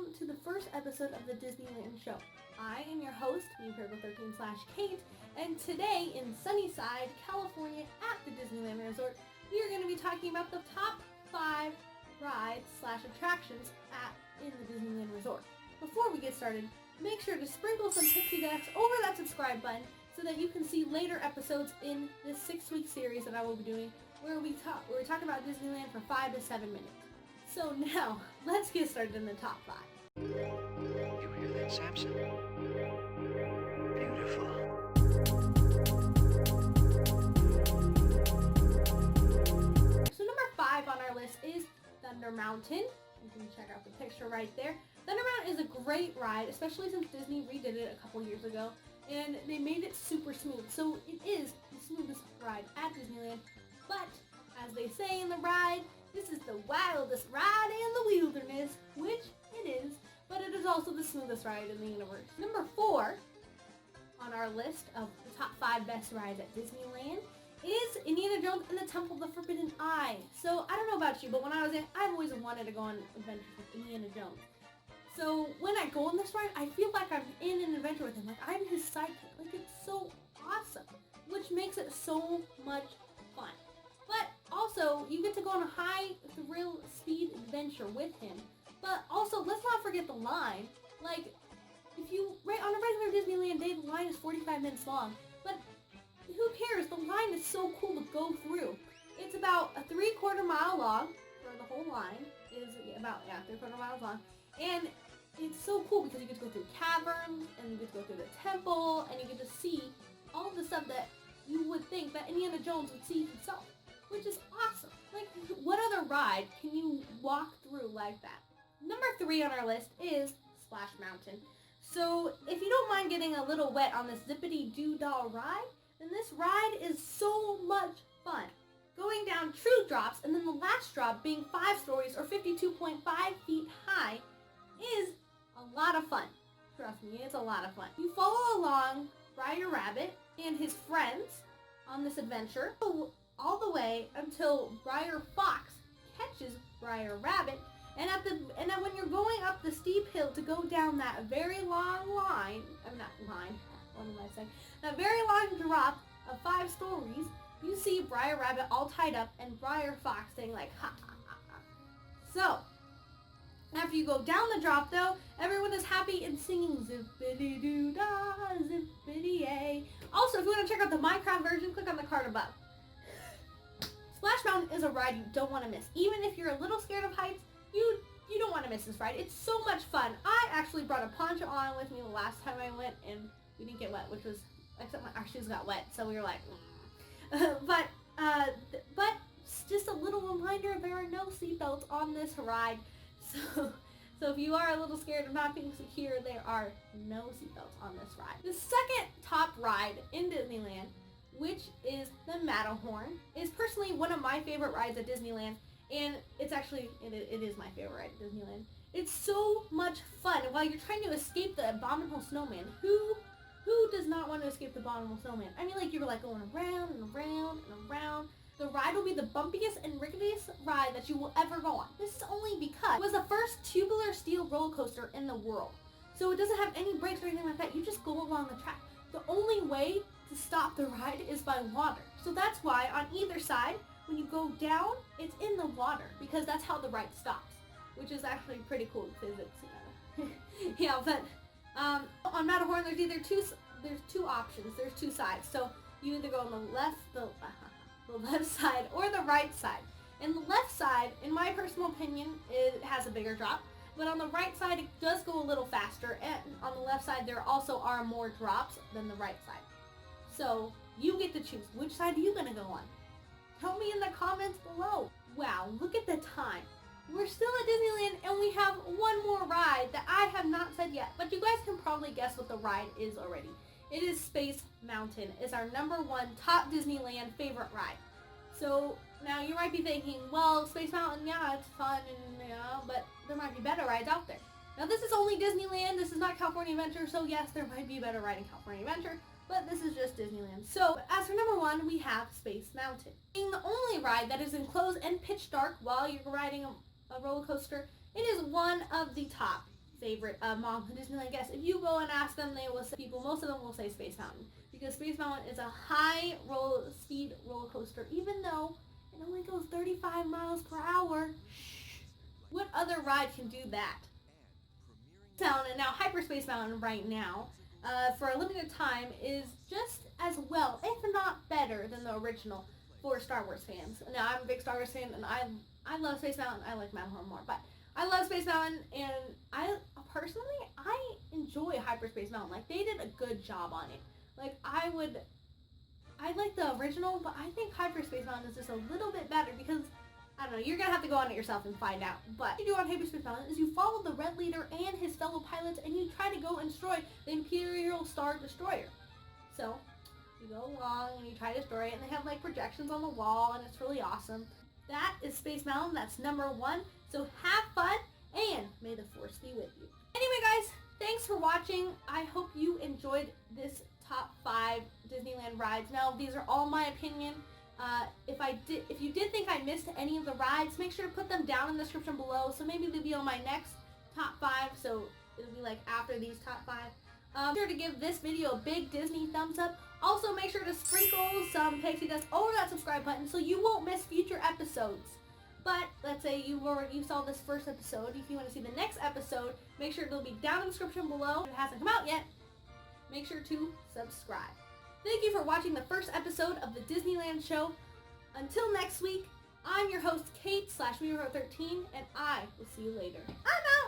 welcome to the first episode of the Disneyland show. I am your host, Mimiperiwinkle13/Kate, and today in Sunnyside, California at the Disneyland Resort, we are going to be talking about the top 5 rides/attractions in the Disneyland Resort. Before we get started, make sure to sprinkle some pixie dust over that subscribe button so that you can see later episodes in this 6-week series that I will be doing where we talk about Disneyland for 5 to 7 minutes. So now, let's get started in the top 5. You hear that, Samson? Beautiful. So number 5 on our list is Thunder Mountain. You can check out the picture right there. Thunder Mountain is a great ride, especially since Disney redid it a couple years ago, and they made it super smooth. So it is the smoothest ride at Disneyland, but as they say in the ride, this is the wildest ride in the wilderness, which it is, but it is also the smoothest ride in the universe. Number 4 on our list of the top 5 best rides at Disneyland is Indiana Jones and the Temple of the Forbidden Eye. So I don't know about you, but when I was in, I've always wanted to go on adventures with Indiana Jones. So when I go on this ride, I feel like I'm in an adventure with him, like I'm his sidekick. Like it's so awesome, which makes it so much fun. But also, you get to go on a high thrill speed adventure with him. But also, let's not forget the line. Like, if you, on a regular Disneyland day, the line is 45 minutes long. But who cares? The line is so cool to go through. It's about a 3/4 mile long, for the whole line is about, 3/4 miles long. And it's so cool because you get to go through caverns, and you get to go through the temple, and you get to see all the stuff that you would think that Indiana Jones would see himself, which is awesome. Like, what other ride can you walk through like that? Number 3 on our list is Splash Mountain. So if you don't mind getting a little wet on this zippity-doo-dah ride, then this ride is so much fun. Going down true drops, and then the last drop being 5 stories or 52.5 feet high is a lot of fun. Trust me, it's a lot of fun. You follow along Briar Rabbit and his friends on this adventure all the way until Briar Fox catches Briar Rabbit, and then when you're going up the steep hill to go down that very long that very long drop of 5 stories, you see Briar Rabbit all tied up and Briar Fox saying like ha ha ha ha. So after you go down the drop though, everyone is happy and singing zippity-doo-dah, zippity-yay. Also, if you want to check out the Minecraft version, click on the card above. Splash Mountain is a ride you don't want to miss. Even if you're a little scared of heights, you don't want to miss this ride. It's so much fun. I actually brought a poncho on with me the last time I went, and we didn't get wet, except our shoes got wet, so we were like, but just a little reminder, there are no seatbelts on this ride. So if you are a little scared of not being secure, there are no seatbelts on this ride. The second top ride in Disneyland, which is the Matterhorn, is personally one of my favorite rides at Disneyland, and it is my favorite ride at Disneyland. It's so much fun. And while you're trying to escape the abominable snowman, who does not want to escape the abominable snowman? I mean, like, you're like going around and around and around. The ride will be the bumpiest and ricketiest ride that you will ever go on. This is only because it was the first tubular steel roller coaster in the world. So it doesn't have any brakes or anything like that. You just go along the track. The only way to stop the ride is by water. So that's why on either side, when you go down, it's in the water because that's how the ride stops, which is actually pretty cool physics. Yeah, but on Matterhorn, there's two options. There's 2 sides. So you either go on the left side or the right side. And the left side, in my personal opinion, it has a bigger drop. But on the right side, it does go a little faster. And on the left side, there also are more drops than the right side. So you get to choose. Which side are you going to go on? Tell me in the comments below. Wow, look at the time. We're still at Disneyland and we have one more ride that I have not said yet. But you guys can probably guess what the ride is already. It is Space Mountain. It's our number 1 top Disneyland favorite ride. So now you might be thinking, well, Space Mountain, yeah, it's fun, and but there might be better rides out there. Now this is only Disneyland. This is not California Adventure, so yes, there might be a better ride in California Adventure, but this is just Disneyland. So as for number 1, we have Space Mountain. Being the only ride that is enclosed and pitch dark while you're riding a roller coaster, it is one of the top favorite mom Disneyland guests. If you go and ask them, they will say, most of them will say Space Mountain, because Space Mountain is a high speed roller coaster, even though it only goes 35 miles per hour. What other ride can do that? Mountain, now Hyperspace Mountain right now, for a limited time, is just as well, if not better, than the original for Star Wars fans. Now, I'm a big Star Wars fan, and I love Space Mountain. I like Matterhorn more, but I love Space Mountain, and I enjoy Hyperspace Mountain. Like, they did a good job on it. Like, I like the original, but I think Hyperspace Mountain is just a little bit better because, I don't know, you're going to have to go on it yourself and find out. But what you do on Hyperspace Mountain is you follow the Red Leader and his fellow pilots, and you try to go and destroy the Imperial Star Destroyer. So, you go along and you try to destroy it, and they have, like, projections on the wall, and it's really awesome. That is Space Mountain. That's number 1. So have fun, and may the Force be with you. Anyway, guys, thanks for watching. I hope you enjoyed this top 5 Disneyland rides. Now, these are all my opinion. If you did think I missed any of the rides, make sure to put them down in the description below. So maybe they'll be on my next top 5. So it'll be like after these top 5. Make sure to give this video a big Disney thumbs up. Also, make sure to sprinkle some pixie dust over that subscribe button so you won't miss future episodes. But let's say you saw this first episode. If you want to see the next episode, make sure it'll be down in the description below. If it hasn't come out yet, make sure to subscribe. Thank you for watching the first episode of the Disneyland show. Until next week, I'm your host, Kate /Mimiperiwinkle13, and I will see you later. I'm out!